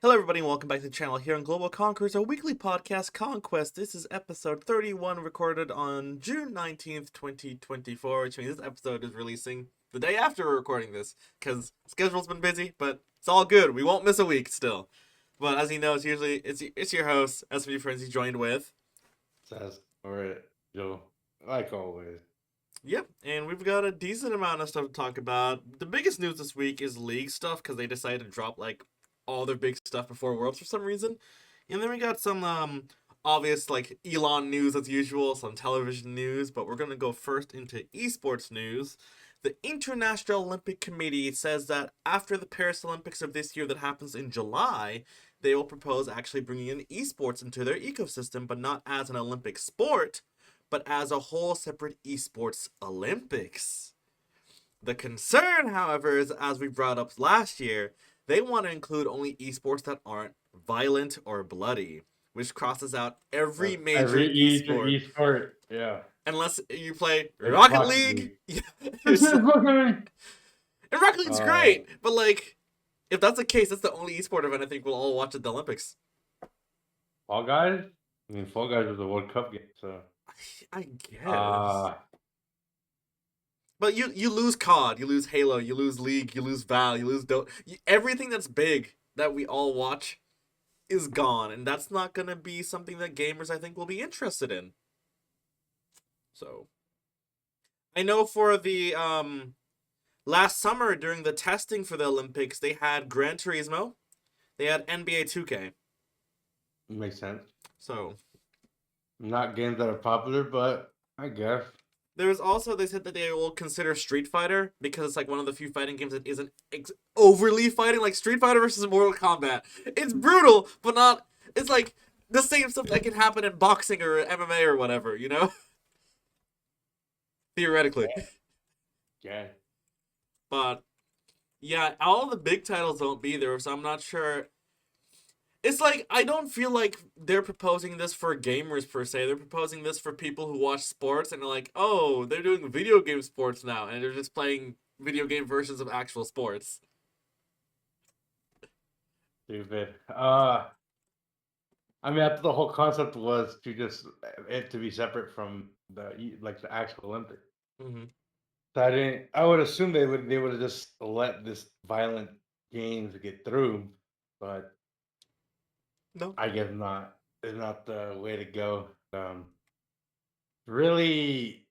Hello, everybody, and welcome back to the channel here on Global Conquerors, our weekly podcast, Conquest. This is episode 31, recorded on June 19th, 2024, which means this episode is releasing the day after we're recording this, because schedule's been busy, but it's all good. We won't miss a week still. But as you know, it's your host, SMGFrenzy, joined with. Says or Joe, like always. Yep, and we've got a decent amount of stuff to talk about. The biggest news this week is league stuff, because they decided to drop, all their big stuff before Worlds for some reason. And then we got some obvious Elon news as usual, some television news, but we're gonna go first into esports news. The International Olympic Committee says that after the Paris Olympics of this year that happens in July, they will propose actually bringing in esports into their ecosystem, but not as an Olympic sport, but as a whole separate esports Olympics. The concern, however, is as we brought up last year, they want to include only esports that aren't violent or bloody, which crosses out every major Every esport. esport, yeah. Unless you play Like Rocket Rocket League. League. Yeah. This is And fucking. Rocket League's Uh, great, but if that's the case, that's the only esport event I think we'll all watch at the Olympics. Fall Guys. I mean, Fall Guys was a World Cup game, so. I guess. Uh, But you lose COD, you lose Halo, you lose League, you lose Val, you lose Dota. Everything that's big that we all watch is gone, and that's not gonna be something that gamers I think will be interested in. So I know for the last summer during the testing for the Olympics, they had Gran Turismo, they had NBA 2K. makes sense. So Not games that are popular, but I guess. there was also they said that they will consider Street Fighter because it's like one of the few fighting games that isn't overly fighting, like Street Fighter versus Mortal Kombat. It's brutal, but not. It's like the same stuff that can happen in boxing or MMA or whatever, theoretically. Yeah. But yeah, all the big titles won't be there, so I'm not sure. It's like I don't feel like they're proposing this for gamers per se. They're proposing this for people who watch sports and are like, oh, they're doing video game sports now, and they're just playing video game versions of actual sports. Stupid. I mean, the whole concept was to just it to be separate from the actual Olympics. Mm-hmm. So I didn't. I would assume they would have just let this violent games get through, but No. I guess not. It's not the way to go. Really,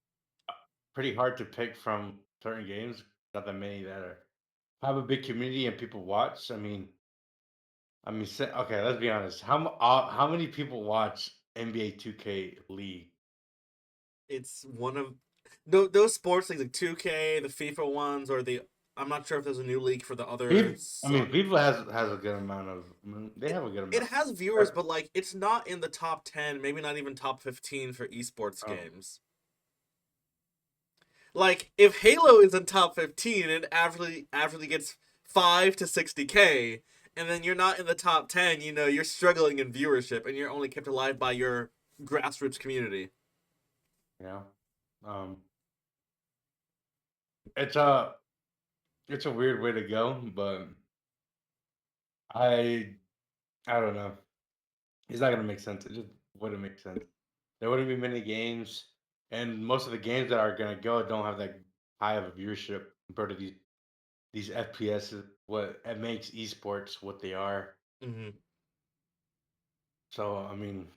pretty hard to pick from certain games. Not that many that have a big community and people watch. Okay. Let's be honest. How many people watch NBA 2K League? It's one of those sports like the 2K, the FIFA ones, or the I'm not sure if there's a new league for the other. People has a good amount of. They It, have a good it amount. has viewers, but it's not in the top 10, maybe not even top 15 for esports Um, games. Like if Halo is in top 15 and averagely gets 5 to 60K, and then you're not in the top 10, you're struggling in viewership and you're only kept alive by your grassroots community. yeah. Um, it's a it's a weird way to go, but I I don't know. It's not gonna make sense. It just wouldn't make sense. There wouldn't be many games, and most of the games that are gonna go don't have that high of a viewership compared to these FPS. What it makes esports what they are. Mm-hmm. So I mean,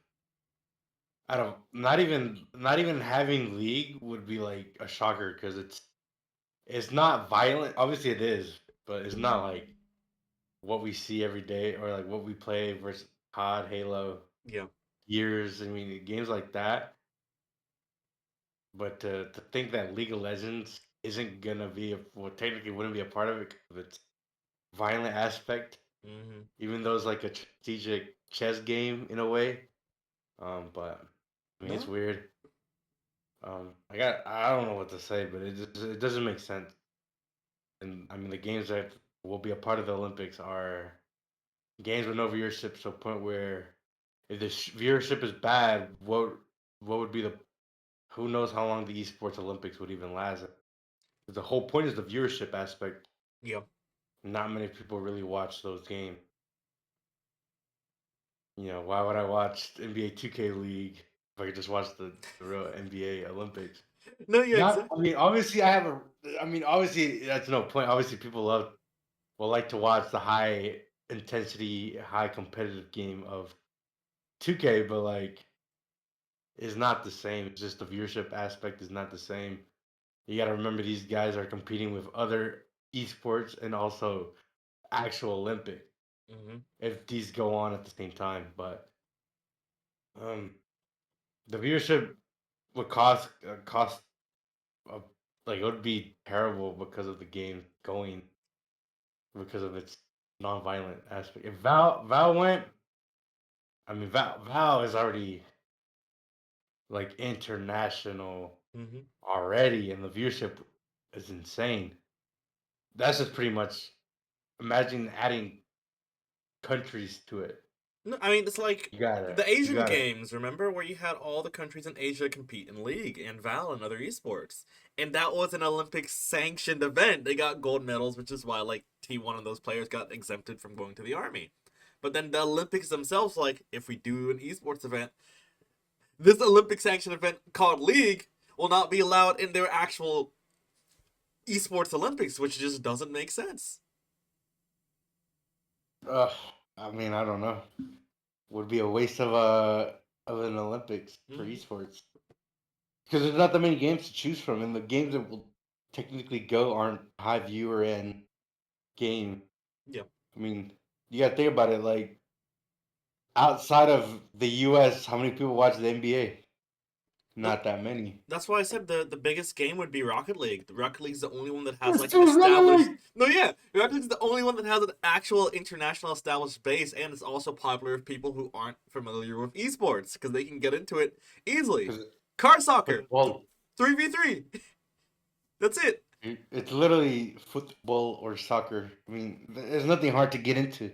I don't. Not even having league would be like a shocker because it's not violent. Obviously, it is, but it's not like what we see every day or like what we play versus COD, Halo, Yeah. Gears. I mean, games like that. But to think that League of Legends isn't gonna be well, technically wouldn't be a part of it because of its violent aspect, Mm-hmm. even though it's like a strategic chess game in a way. But I mean, it's No. weird. I don't know what to say, but it doesn't make sense. And I mean, the games that will be a part of the Olympics are games with no viewership to a point where if the viewership is bad, what would be the who knows how long the esports Olympics would even last? The whole point is the viewership aspect. Yeah. Not many people really watch those games. Why would I watch NBA 2K League if I could just watch the real NBA Olympics? No, yeah, Not, I exactly. mean, obviously, obviously, that's no point. Obviously, people will like to watch the high intensity, high competitive game of 2K, but like, it's not the same. It's just the viewership aspect is not the same. You got to remember these guys are competing with other esports and also actual Olympic Hmm. if these go on at the same time. But um, the viewership would cost uh, like it would be terrible because of the game going because of its non-violent aspect. If Val went, I mean Val is already like international Hmm. already, and the viewership is insane. That's just pretty much imagine adding countries to it. No, I mean, it's like the You Asian gotta. games, remember, where you had all the countries in Asia compete in League and Val and other esports. And that was an Olympic sanctioned event. They got gold medals, which is why like T1 of those players got exempted from going to the army. But then the Olympics themselves, like, if we do an esports event, this Olympic sanctioned event called League will not be allowed in their actual esports Olympics, which just doesn't make sense. Uh, I mean, I don't know. Would be a waste of an Olympics for Mm-hmm. esports because there's not that many games to choose from, and the games that will technically go aren't high viewer and game. Yeah. I mean, you gotta think about it. Like outside of the U.S., how many people watch the NBA? No, Not that many. that's why I said the biggest game would be Rocket League. The Rocket League's the only one that has Let's like an do established. Rocket No, yeah, Rocket League's the only one that has an actual international established base, and it's also popular with people who aren't familiar with esports because they can get into it easily. because Car soccer, football. 3v3. That's it. It's literally football or soccer. I mean, there's nothing hard to get into.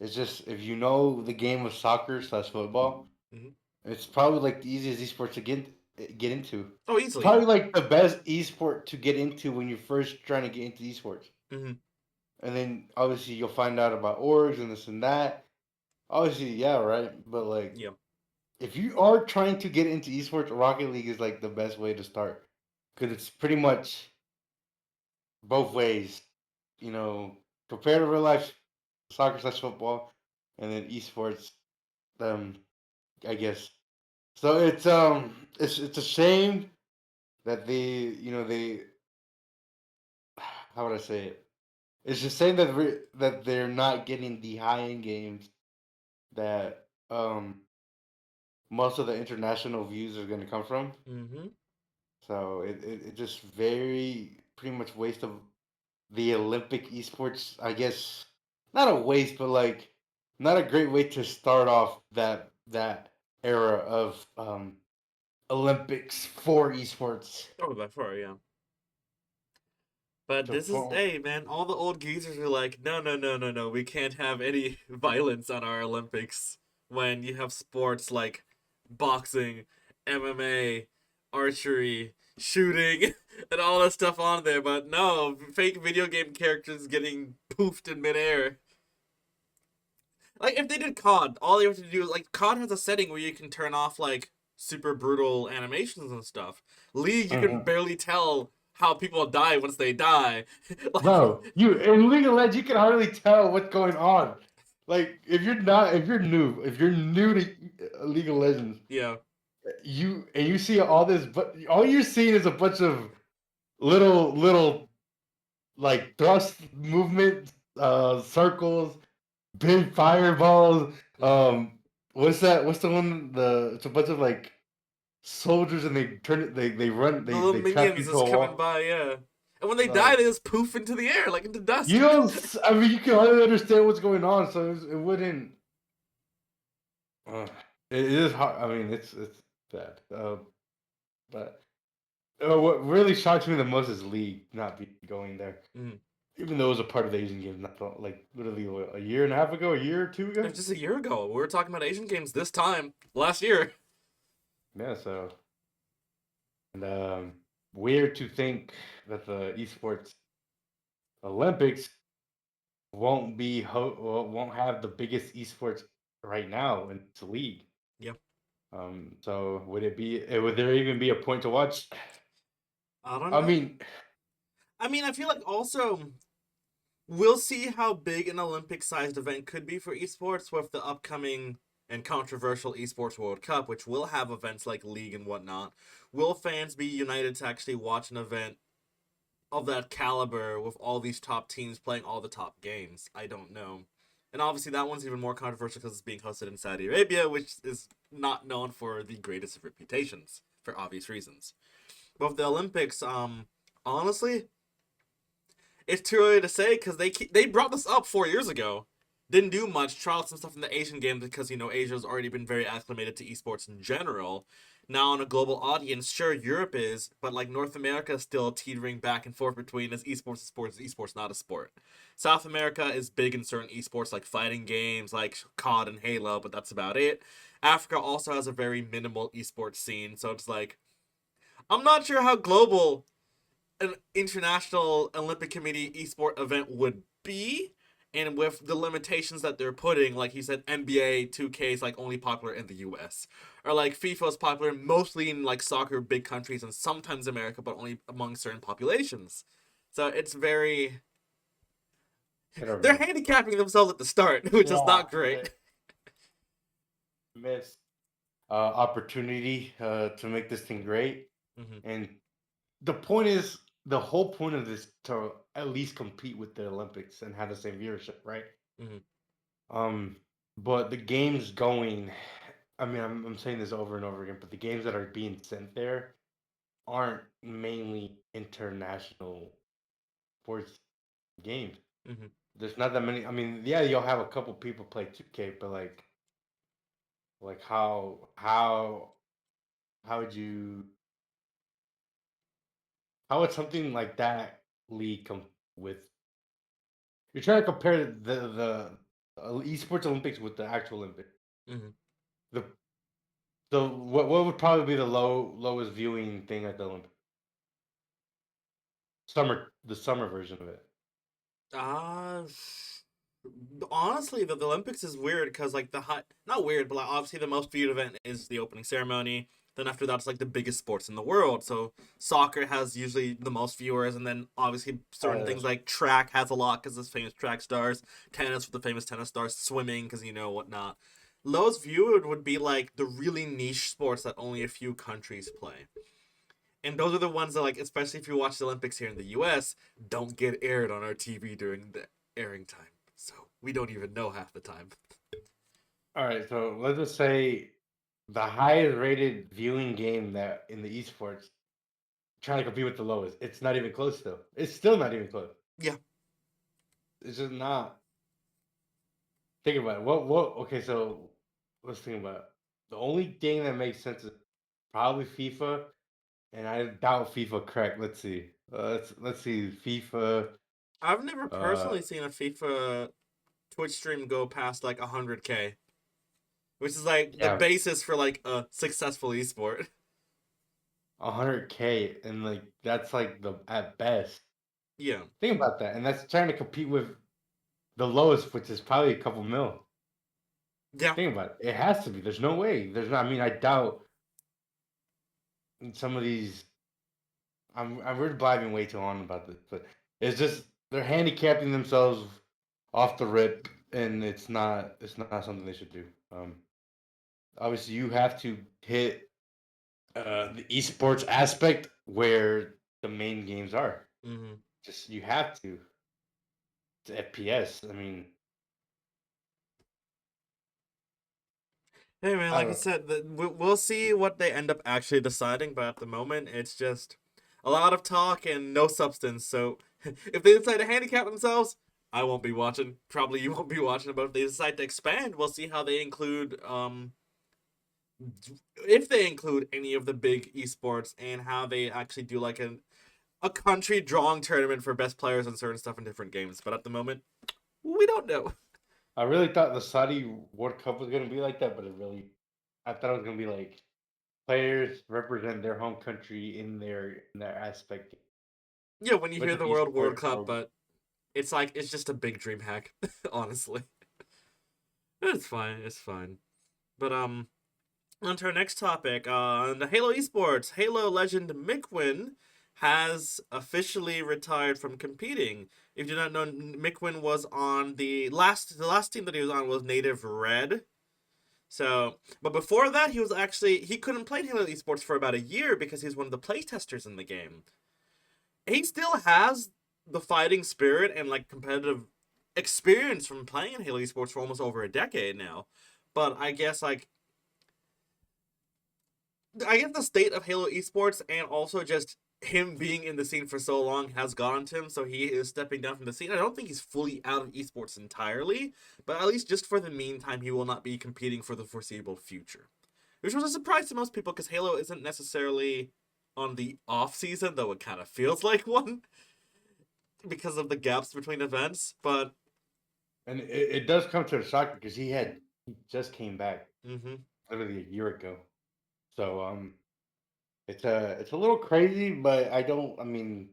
It's just if you know the game of soccer slash football, Mm-hmm. it's probably like the easiest esport to get into. Oh, easily, yeah. Probably like the best esport to get into when you're first trying to get into esports. Mm-hmm. And then obviously you'll find out about orgs and this and that. Obviously, yeah, right. But like, Yeah. if you are trying to get into esports, Rocket League is like the best way to start because it's pretty much both ways. You know, compared to real life soccer slash football, and then esports. Um, I guess so. It's a shame that they how would I say it? It's just saying that they're not getting the high end games that most of the international views are going to come from. Mm-hmm. So it just very pretty much waste of the Olympic esports. I guess not a waste, but like not a great way to start off that era of Olympics for esports. Oh, by far, yeah. But So this is, for hey man, all the old geezers are like, no, no, no, no, no, we can't have any violence on our Olympics when you have sports like boxing, MMA, archery, shooting, and all that stuff on there. But no, fake video game characters getting poofed in midair. Like if they did COD, all you have to do is like COD has a setting where you can turn off like super brutal animations and stuff. League, you can Mhm. barely tell how people die once they die. Like, Bro, you in League of Legends, you can hardly tell what's going on. Like if you're new to League of Legends, yeah. you see all this, but all you're seeing is a bunch of little like thrust movement, circles, big fireballs. Mm-hmm. What's that? What's the one? It's a bunch of like soldiers, and they run, The little they trap minions you to is a coming wall. by, yeah. And when they die, Like they just poof into the air, like into you dust. don't. I mean, you can hardly understand what's going on, so it wouldn't. Uh, it is hard. I mean, it's bad. But what really shocks me the most is League not be going there. Mm. Even though it was a part of the Asian Games, not like literally what, a year and a half ago, a year or two It ago. was just a year ago. We were talking about Asian Games this time, last year. Yeah, so and weird to think that the esports Olympics won't have the biggest esports. right now in the league. Yeah. So would there even be a point to watch? I don't I know. mean, I mean, I feel like also we'll see how big an Olympic sized event could be for esports with the upcoming and controversial Esports World Cup, which will have events like League and whatnot. Will fans be united to actually watch an event of that caliber with all these top teams playing all the top games? I don't know. And obviously, that one's even more controversial because it's being hosted in Saudi Arabia, which is not known for the greatest of reputations for obvious reasons. But with the Olympics, honestly, it's too early to say because they brought this up 4 years ago. Didn't do much. Tried some stuff in the Asian games because Asia's already been very acclimated to esports in general. Now on a global audience, sure Europe is, but like North America is still teetering back and forth between is esports a sport, is esports not a sport. South America is big in certain esports like fighting games, like COD and Halo, but that's about it. Africa also has a very minimal esports scene, so it's like I'm not sure how global an international Olympic Committee esport event would be. And with the limitations that they're putting, like he said, NBA 2K is like only popular in the US. Or like FIFA is popular mostly in like soccer big countries and sometimes America, but only among certain populations. So it's very I don't they're know. handicapping themselves at the start, which is Yeah, not great. missed opportunity to make this thing great. Mm-hmm, And the point is, the whole point of this to at least compete with the Olympics and have the same viewership, right? mm-hmm, Um, but the games going, I mean, I'm saying this over and over again, but the games that are being sent there aren't mainly international sports games. mm-hmm. There's not that many. I mean, yeah, you'll have a couple people play 2K, but like how would you how would something like that league come with? You're trying to compare the esports Olympics with the actual Olympics. Mm-hmm. The what would probably be the lowest viewing thing at the Olympics? The summer version of it. Uh, honestly, the Olympics is weird because like the high, not weird, but like obviously the most viewed event is the opening ceremony. Then after that's like the biggest sports in the world. So soccer has usually the most viewers, and then obviously certain things That's like track has a lot because there's famous track stars. Tennis with the famous tennis stars. Swimming because whatnot. Lowest viewed would be like the really niche sports that only a few countries play. And those are the ones that, like, especially if you watch the Olympics here in the US, don't get aired on our TV during the airing time. So we don't even know half the time. all right. So let's just say the highest rated viewing game that in the esports trying to compete with the lowest. It's not even close though. It's still not even close. Yeah. It's just not. Think about it. What? Okay, so let's think about it. The only game that makes sense is probably FIFA, and I doubt FIFA correct. Let's see. Let's see. FIFA. I've never Uh, personally seen a FIFA Twitch stream go past like 100K, which is like the yeah, basis for like a successful esport. 100K, and like that's like the at best. Yeah. Think about that, and that's trying to compete with the lowest, which is probably a couple mil. Yeah. Think about it. It has to be. There's no way. There's not. I mean, I doubt some of these. We're blabbing way too on about this, but it's just they're handicapping themselves off the rip, and it's not something they should do. Obviously, you have to hit the esports aspect where the main games are. Hmm. Just you have to. It's FPS. I mean, Hey man, I like I don't. said, we'll see what they end up actually deciding, but at the moment, it's just a lot of talk and no substance. So if they decide to handicap themselves, I won't be watching. Probably you won't be watching. But if they decide to expand, we'll see how they include if they include any of the big esports and how they actually do like a country drawing tournament for best players and certain stuff in different games. But at the moment, we don't know. I really thought the Saudi World Cup was gonna be like that, but I thought it was gonna be like players represent their home country in their aspect. Yeah, when you But hear the the World esports Cup, are but it's like it's just a big dream hack, honestly. It's fine. It's fine. But on to our next topic. The Halo esports. Halo legend Mikwin has officially retired from competing. If you do not know, Mikwin was on the last team that he was on was Native Red. So, but before that, he couldn't play Halo esports for about a year because he's one of the playtesters in the game. He still has the fighting spirit and like competitive experience from playing in Halo esports for almost over a decade now. But I guess the state of Halo esports and also just him being in the scene for so long has gotten to him, so he is stepping down from the scene. I don't think he's fully out of esports entirely, but at least just for the meantime, he will not be competing for the foreseeable future. Which was a surprise to most people because Halo isn't necessarily on the off season, though it kind of feels like one because of the gaps between events. But And it does come to a shock because he just came back mhm. literally a year ago. So it's a little crazy, but I mean,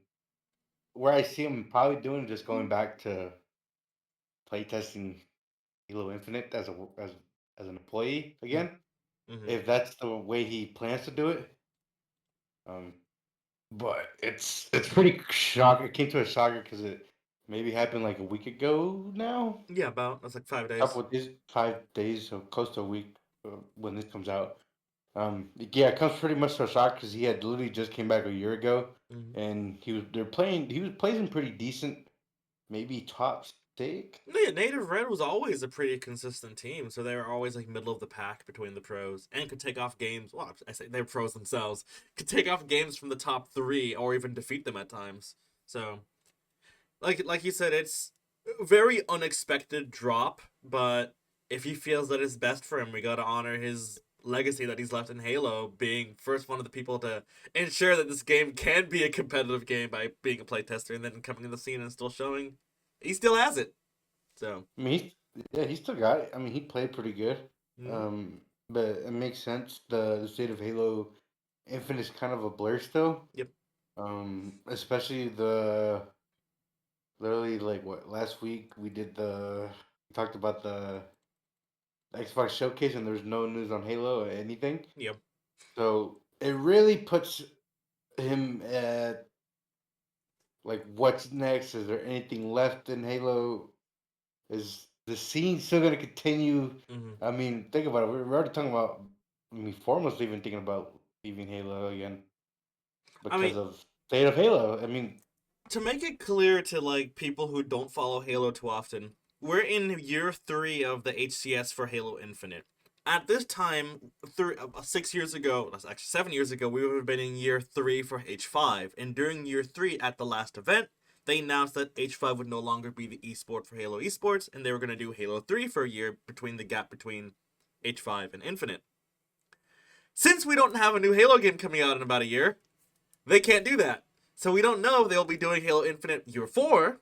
where I see him probably doing just going back to playtesting Halo Infinite as an employee Mhm. again, if that's the way he plans to do it. Um, but it's pretty shock. It came to a shocker because it maybe happened like a week ago now, Yeah, about that's like 5 days. couple of days, 5 days, so close to a week when this comes out. Yeah, it comes pretty much to a shock because he had literally just came back a year ago, Mhm. and he was playing pretty decent, maybe top six. Yeah, Native Red was always a pretty consistent team, so they were always like middle of the pack between the pros and could take off games. Well, I say they're pros themselves, could take off games from the top three or even defeat them at times. So, like you said, it's a very unexpected drop, but if he feels that it's best for him, we gotta honor his legacy that he's left in Halo, being first one of the people to ensure that this game can be a competitive game by being a playtester and then coming in the scene and still showing he still has it. So. I mean, yeah, he still got it. I mean, he played pretty good. Mm, But it makes sense. The state of Halo Infinite is kind of a blur still. yep. Especially the literally like what last week we talked about the Xbox showcase and there's no news on Halo or anything. Yep. So it really puts him at like what's next? Is there anything left in Halo? Is the scene still gonna continue? Hmm. I mean, think about it. We're already talking about. I mean, Foremost even thinking about leaving Halo again I mean, because of state of Halo. I mean, to make it clear to like people who don't follow Halo too often, we're in year 3 of the HCS for Halo Infinite. At this time, 6 years ago, that's actually 7 years ago, we would have been in year 3 for H5. And during year 3, at the last event, they announced that H5 would no longer be the esport for Halo esports, and they were going to do Halo 3 for a year between the gap between H5 and Infinite. Since we don't have a new Halo game coming out in about a year, they can't do that. So we don't know if they'll be doing Halo Infinite Year 4,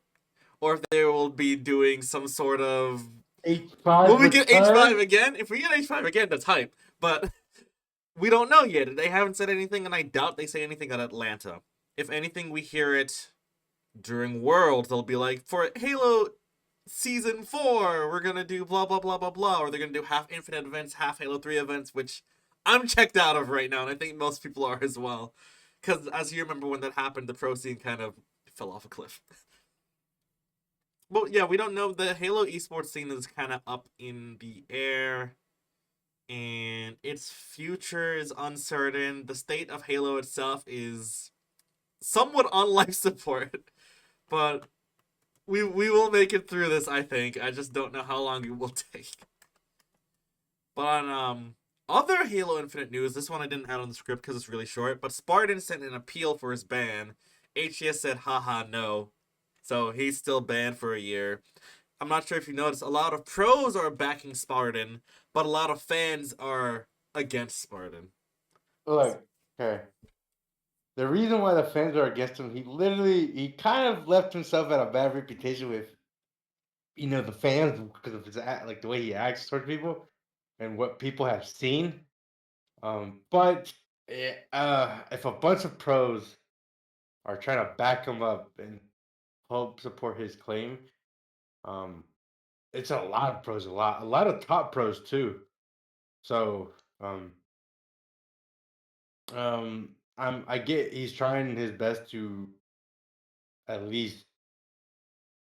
or if they will be doing some sort of. Will H5 we get H5 return. again? If we get H5 again, that's hype. But we don't know yet. They haven't said anything, and I doubt they say anything at Atlanta. If anything, we hear it during World. They'll be like, for Halo Season 4, we're going to do blah, blah, blah, blah, blah. Or they're going to do half Infinite events, half Halo 3 events, which I'm checked out of right now, and I think most people are as well. Because as you remember when that happened, the pro scene kind of fell off a cliff. But yeah, we don't know. The Halo esports scene is kind of up in the air, and its future is uncertain. The state of Halo itself is somewhat on life support, but we will make it through this. I think. I just don't know how long it will take. But on other Halo Infinite news, this one I didn't add on the script because it's really short. But Spartan sent an appeal for his ban. HES said, haha, no. So he's still banned for a year. I'm not sure if you noticed, a lot of pros are backing Spartan, but a lot of fans are against Spartan. Look, okay. The reason why the fans are against him, he kind of left himself at a bad reputation with the fans because of like the way he acts towards people and what people have seen. But if a bunch of pros are trying to back him up and help support his claim, um, it's a lot of pros, a lot of top pros too. So I get he's trying his best to at least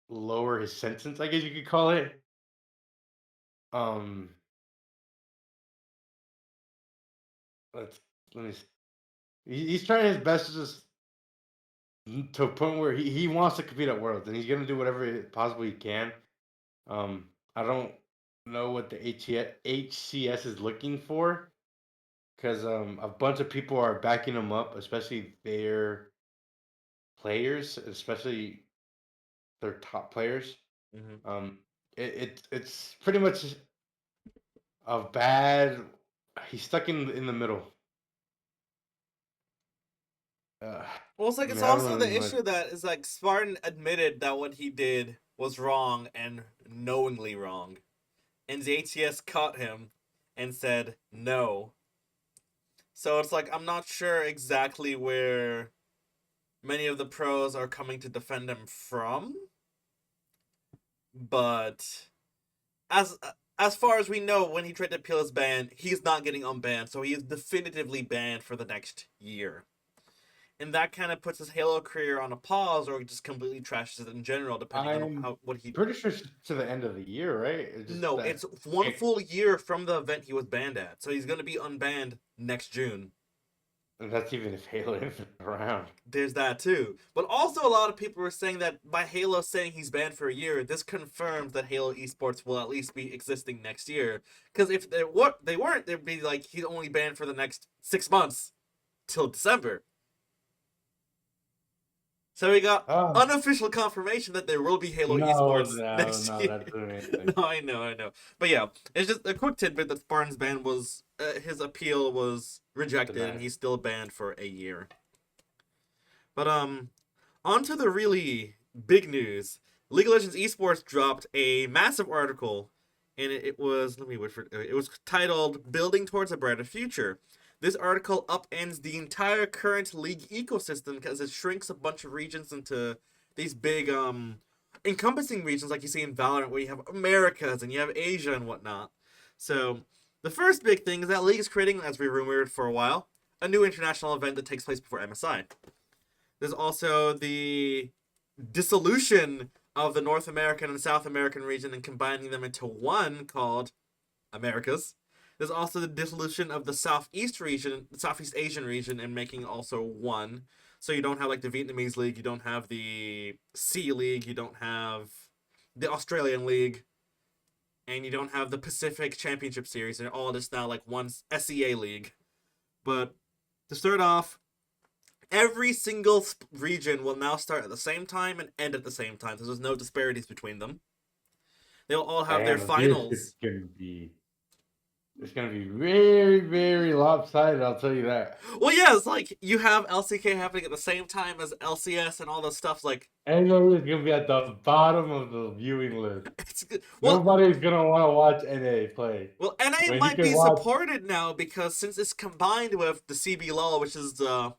lower his sentence, I guess you could call it. Um, let's let me. He's trying his best to just to a point where he wants to compete at Worlds, and he's gonna do whatever possible he can. I don't know what the HCS is looking for because a bunch of people are backing him up, especially their players, especially their top players. Hmm. Um, it's pretty much a bad. He's stuck in the middle. Uh, Well, it's I like mean, it's I don't also really the know. issue that is like Spartan admitted that what he did was wrong and knowingly wrong, and the ATS caught him and said no. So it's like I'm not sure exactly where many of the pros are coming to defend him from, but as as far as we know, when he tried to appeal his ban, he's not getting unbanned, so he is definitively banned for the next year. And that kind of puts his Halo career on a pause, or just completely trashes it in general, depending on I'm how what he. pretty sure it's to the end of the year, right? It's just No, that. it's one full year from the event he was banned at, so he's going to be unbanned next June. And that's even if Halo isn't around. There's that too. But also, a lot of people were saying that by Halo saying he's banned for a year, this confirms that Halo esports will at least be existing next year. Because if they weren't, they'd be like he's only banned for the next 6 months till December. So we got Oh, unofficial confirmation that there will be Halo no, esports no, next no, year. that doesn't mean anything. No, I know. But yeah, it's just a quick tidbit that Spartan's ban was his appeal was rejected, and Denied. he's still banned for a year. But on to the really big news. League of Legends Esports dropped a massive article, and it was let me wait for it was titled "Building Towards a Brighter Future." This article upends the entire current league ecosystem because it shrinks a bunch of regions into these big encompassing regions like you see in Valorant, where you have Americas and you have Asia and whatnot. So the first big thing is that League is creating, as we rumored for a while, a new international event that takes place before MSI. There's also the dissolution of the North American and South American region and combining them into one called Americas. There's also the dissolution of the Southeast region, the Southeast Asian region, and making also one. So you don't have like the Vietnamese League, you don't have the Sea League, you don't have the Australian League, and you don't have the Pacific Championship Series. They're all just now like one SEA League. But to start off, every single region will now start at the same time and end at the same time. So there's no disparities between them. They'll all have their Damn, the viewership's finals. gonna be. It's gonna be very, very lopsided. I'll tell you that. Well, yeah, it's like you have LCK happening at the same time as LCS and all this stuff. Like, NA is gonna be at the bottom of the viewing list. it's good. Nobody's gonna want to watch NA play Well, NA when you might can be watch. supported now because since it's combined with the CBLOL, which is the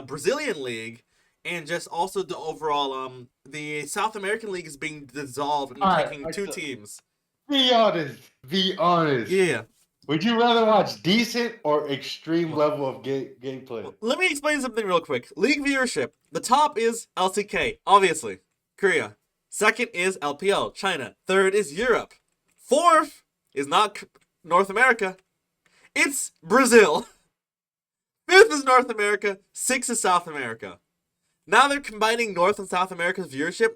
Brazilian league, and just also the overall the South American league is being dissolved and All right, taking two teams. be honest. Be honest. Yeah. Would you rather watch decent or extreme Well, level of gameplay? let me explain something real quick. League viewership. The top is LCK, obviously. Korea. Second is LPL, China. Third is Europe. Fourth is not North America. It's Brazil. Fifth is North America. Sixth is South America. Now they're combining North and South America's viewership.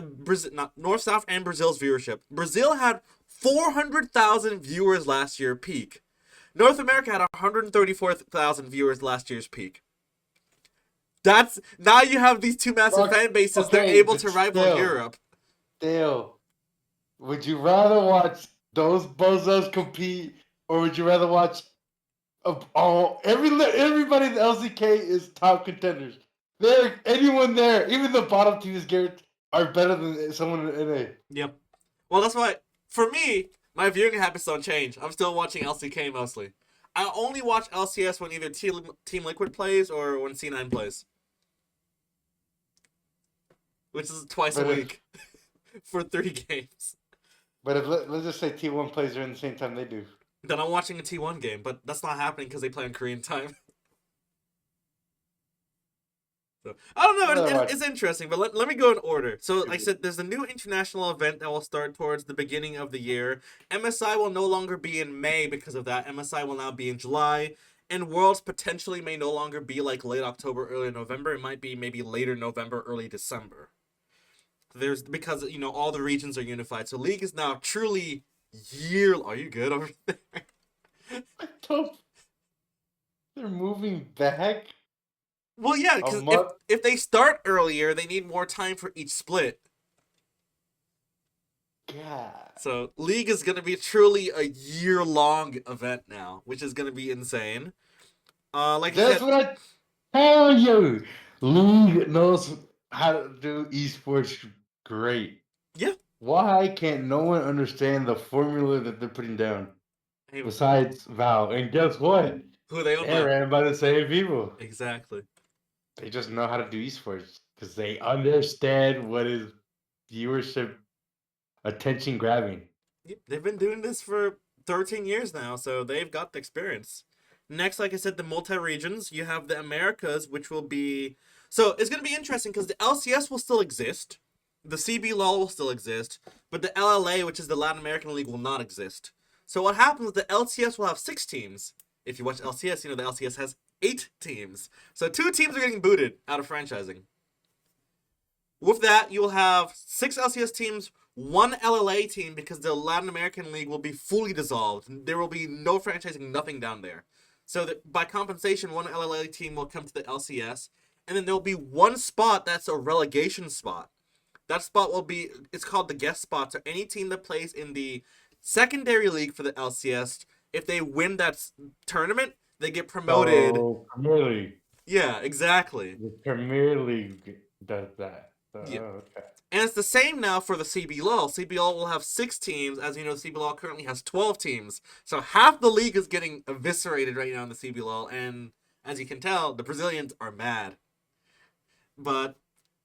Brazil, not North, South, and Brazil's viewership. Brazil had 400,000 viewers last year peak. North America had 134,000 viewers last year's peak. That's now you have these two massive fan bases. They're Okay, able but to rival Europe. still, would you rather watch those bozos compete, or would you rather watch everybody in the LCK is top contenders? There, anyone there, even the bottom teams, Garrett, are better than someone in NA. Yep. Well, that's why for me, my viewing habits don't change. I'm still watching LCK mostly. I only watch LCS when either Team Liquid plays or when C9 plays, which is twice a But if week. for 30 games. But if let's just say T1 plays during the same time they do. Then I'm watching a T1 game, but that's not happening because they play on Korean time. So, I don't know. It's interesting, but let me go in order. So, like I said, there's a new international event that will start towards the beginning of the year. MSI will no longer be in May because of that. MSI will now be in July. And Worlds potentially may no longer be like late October, early November. It might be maybe later November, early December. There's because all the regions are unified. So League is now truly year. Are you good over there? They're moving back. Well, yeah, because if they start earlier, they need more time for each split. God. So League is going to be truly a year-long event now, which is going to be insane. That's what I tell you. League knows how to do esports great. Yeah. Why can't no one understand the formula that they're putting down? Besides Valve. And guess what? Who they own by? They're ran by the same people. Exactly. They just know how to do esports because they understand what is viewership attention grabbing. They've been doing this for 13 years now, so they've got the experience. Next, like I said, the multi-regions. You have the Americas, which will be... So, it's going to be interesting because the LCS will still exist. The CBLOL will still exist. But the LLA, which is the Latin American League, will not exist. So what happens is the LCS will have 6 teams. If you watch LCS, you know the LCS has 8 teams. So 2 teams are getting booted out of franchising. With that, you'll have 6 LCS teams, 1 LLA team, because the Latin American League will be fully dissolved. There will be no franchising, nothing down there. So that by compensation, 1 LLA team will come to the LCS, and then there'll be 1 spot that's a relegation spot. That spot will be, it's called the guest spot. So any team that plays in the secondary league for the LCS, if they win that tournament, they get promoted. Oh, Premier League. Yeah, exactly. The Premier League does that. So, yeah. Okay. And it's the same now for the CBLOL. CBLOL will have 6 teams. As you know, CBLOL currently has 12 teams. So half the league is getting eviscerated right now in the CBLOL. And as you can tell, the Brazilians are mad. But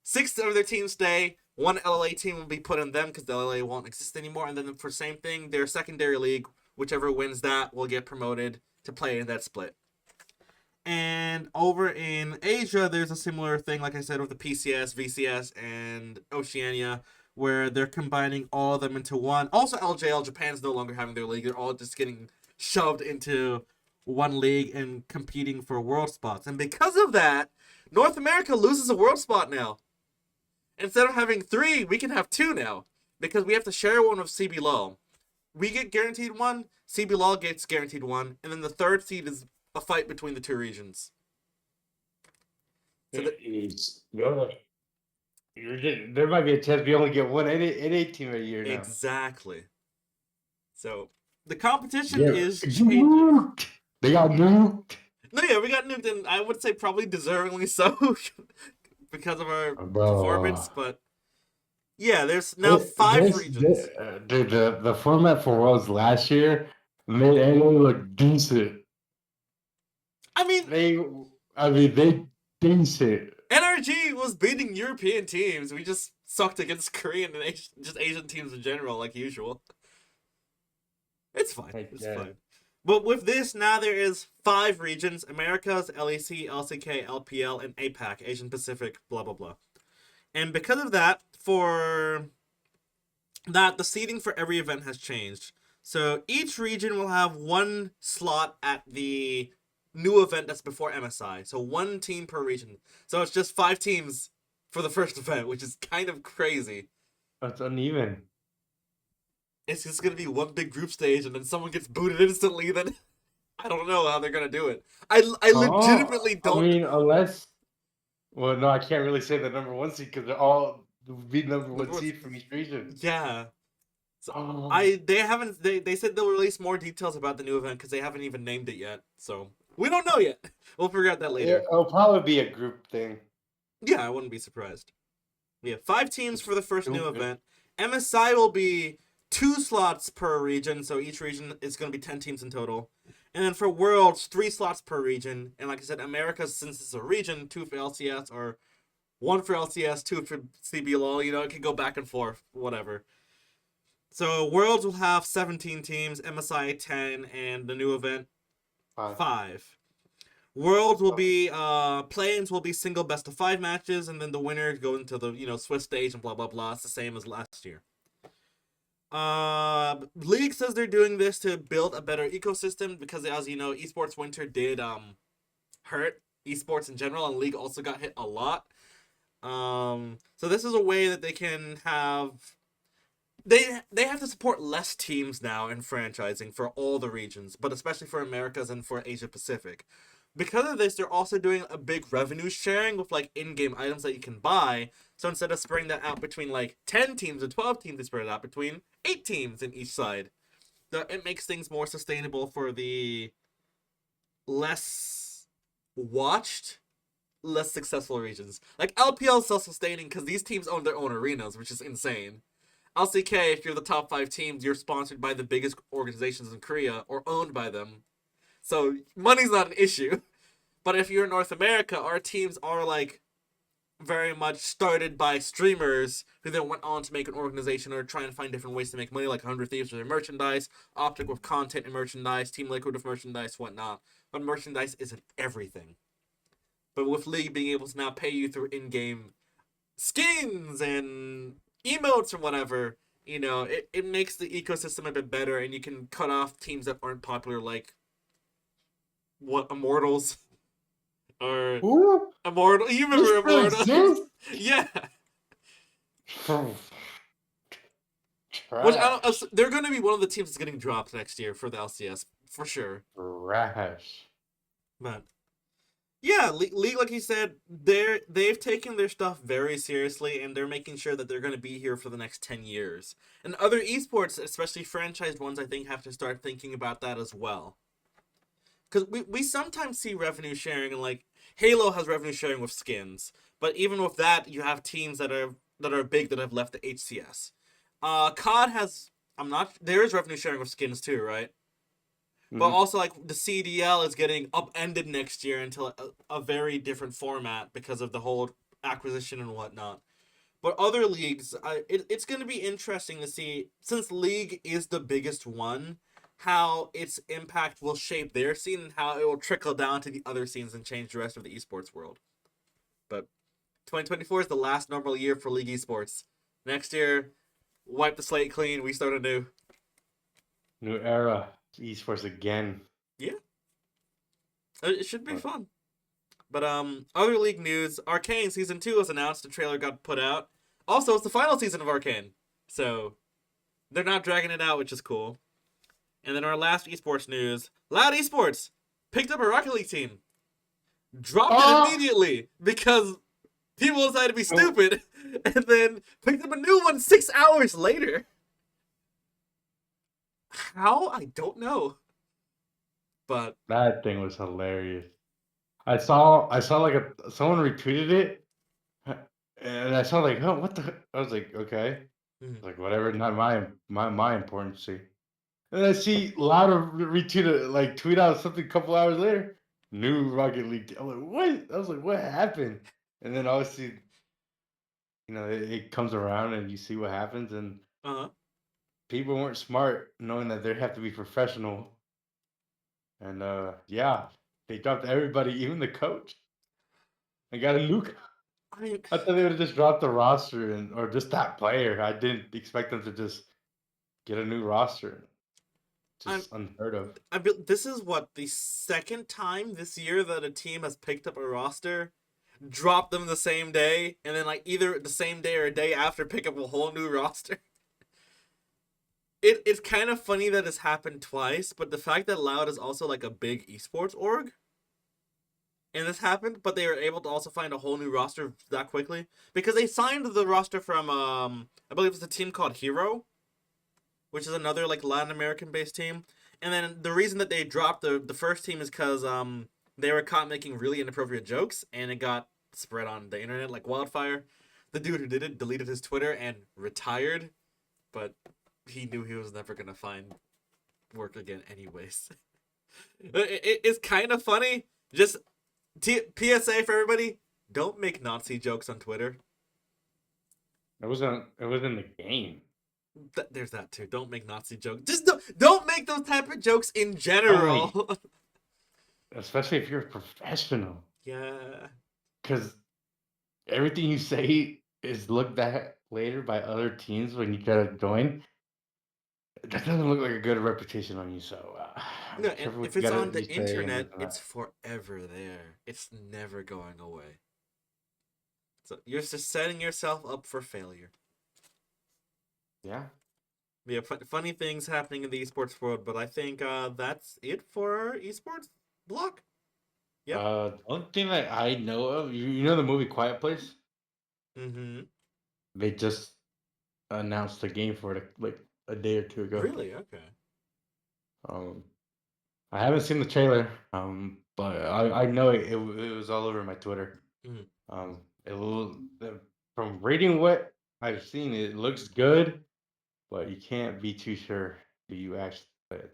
6 of their teams stay. 1 LLA team will be put in them because the LLA won't exist anymore. And then for same thing, their secondary league, whichever wins that, will get promoted to play in that split. And over in Asia, there's a similar thing, like I said, with the PCS, VCS, and Oceania, where they're combining all of them into one. Also, LJL, Japan's no longer having their league. They're all just getting shoved into one league and competing for world spots. And because of that, North America loses a world spot now. Instead of having 3, we can have 2 now. Because we have to share one with CBLOL. We get guaranteed 1, CBLOL gets guaranteed 1, and then the 3rd seed is a fight between the 2 regions. So there might be a chance we only get one NA team a year now. Exactly. So the competition is changing. Nuked. They got nuked. No, yeah, we got nuked, and I would say probably deservingly so because of our performance. But yeah, there's now 5 regions. Dude, the format for Worlds last year made NA look decent. I mean, they decent. NRG was beating European teams. We just sucked against Korean and just Asian teams in general, like usual. It's fine. It's fine. But with this, now there is 5 regions: Americas, LEC, LCK, LPL, and APAC, Asian Pacific, blah, blah, blah. And because of that, the seeding for every event has changed. So each region will have 1 slot at the new event that's before MSI. So 1 team per region. So it's just 5 teams for the first event, which is kind of crazy. That's uneven. It's just going to be 1 big group stage, and then someone gets booted instantly, then I don't know how they're going to do it. I legitimately don't... I mean, unless... Well, no, I can't really say the number 1 seed, because they're all be number 1 seed from each region. Yeah. So they said they'll release more details about the new event, because they haven't even named it yet. So, we don't know yet. We'll figure out that later. It'll probably be a group thing. Yeah, I wouldn't be surprised. We have 5 teams for the first new event. MSI will be 2 slots per region, so each region is going to be 10 teams in total. And then for Worlds, 3 slots per region. And like I said, America, since it's a region, 2 for LCS or one for LCS, two for CBLOL. You know, it can go back and forth, whatever. So Worlds will have 17 teams, MSI 10, and the new event 5. 5. Worlds will be play-ins will be single best of 5 matches, and then the winner go into the Swiss stage and blah blah blah. It's the same as last year. League says they're doing this to build a better ecosystem because, as you know, esports winter did hurt esports in general, and League also got hit a lot. So this is a way that they can have they have to support less teams now in franchising for all the regions, but especially for Americas and for Asia Pacific. Because of this, they're also doing a big revenue sharing with like in-game items that you can buy. So instead of spreading that out between like 10 teams or 12 teams, they spread it out between 8 teams in each side. So it makes things more sustainable for the less watched, less successful regions. Like LPL is self-sustaining because these teams own their own arenas, which is insane. LCK, if you're the top 5 teams, you're sponsored by the biggest organizations in Korea or owned by them. So money's not an issue. But if you're in North America, our teams are like very much started by streamers who then went on to make an organization or try and find different ways to make money, like 100 Thieves with their merchandise, Optic with content and merchandise, Team Liquid with merchandise, whatnot. But merchandise isn't everything. But with League being able to now pay you through in-game skins and emotes or whatever, it makes the ecosystem a bit better, and you can cut off teams that aren't popular, like Immortals or Who? Immortal. You This remember still Immortals? exists? Yeah. Which Trash. they're going to be one of the teams that's getting dropped next year for the LCS for sure. Trash. But yeah, League, like you said, they've taken their stuff very seriously, and they're making sure that they're going to be here for the next 10 years. And other esports, especially franchised ones, I think have to start thinking about that as well. Because we sometimes see revenue sharing, and like Halo has revenue sharing with skins, but even with that, you have teams that are big that have left the HCS. COD has there is revenue sharing with skins too, right? But Mm-hmm. also like the CDL is getting upended next year into a very different format because of the whole acquisition and whatnot. But other leagues, it's going to be interesting to see, since League is the biggest one, how its impact will shape their scene and how it will trickle down to the other scenes and change the rest of the esports world. But 2024 is the last normal year for League esports. Next year, wipe the slate clean, we start anew. New era. Esports again. Yeah, it should be fun. But other League news: Arcane season 2 was announced. The trailer got put out. Also, it's the final season of Arcane, so they're not dragging it out, which is cool. And then our last esports news: Loud Esports picked up a Rocket League team, dropped it Oh! immediately because people decided to be stupid, and then picked up a new one 6 hours later. How? I don't know. But That thing was hilarious. I saw like someone retweeted it, and I saw like, oh, what the? I was like, okay, like whatever, not my importance. And then I see Louder retweet like tweet out something a couple hours later. New Rocket League. I'm like, what? I was like, what happened? And then obviously, it comes around and you see what happens, and uh-huh. people weren't smart knowing that they have to be professional. And yeah, they dropped everybody, even the coach. They got a new. I mean, I thought they would have just dropped the roster or just that player. I didn't expect them to just get a new roster. I'm Just unheard of. this is what the second time this year that a team has picked up a roster, dropped them the same day, and then like either the same day or a day after pick up a whole new roster. It's kind of funny that it's happened twice, but the fact that Loud is also like a big esports org, and this happened, but they were able to also find a whole new roster that quickly because they signed the roster from I believe it's a team called Hero, which is another like Latin American based team. And then the reason that they dropped the first team is because they were caught making really inappropriate jokes, and it got spread on the internet like wildfire. The dude who did it deleted his Twitter and retired, but he knew he was never gonna find work again anyways. It's kind of funny. Just PSA for everybody: Don't make Nazi jokes on Twitter. It wasn't. It was in the game. There's that too. Don't make Nazi jokes. Just don't make those type of jokes in Don't like, general. especially if you're a professional, Yeah. because everything you say is looked at later by other teams when you try to join. That doesn't look like a good reputation on you. So No, be and careful what if it's on you the say and this internet, and it's that. forever there. It's never going away. So you're just setting yourself up for failure. Yeah. Yeah, funny things happening in the esports world, but I think that's it for our esports block. Yep. The only thing that I know of, you know the movie Quiet Place? Mm-hmm. They just announced a game for it like a day or two ago. Really? Okay. Um, I haven't seen the trailer, but I know it was all over my Twitter. Mm. It will, from reading what I've seen, it looks good, but you can't be too sure do you actually play it.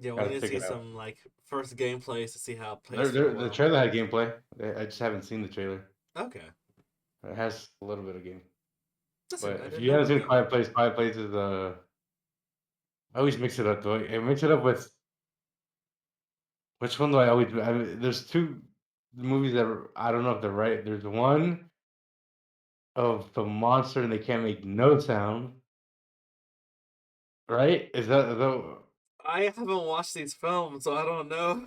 Yeah, we Gotta need to check see it out. some like first gameplays to see how it plays for a The while. trailer had gameplay. I just haven't seen the trailer. Okay. It has a little bit of game. Listen, But I if didn't you know haven't about seen that. Quiet Place is I always mix it up though. I mix it up with which one do I always? There's two movies that I don't know if they're right. There's one of the monster and they can't make no sound. Right? Is that I haven't watched these films, so I don't know.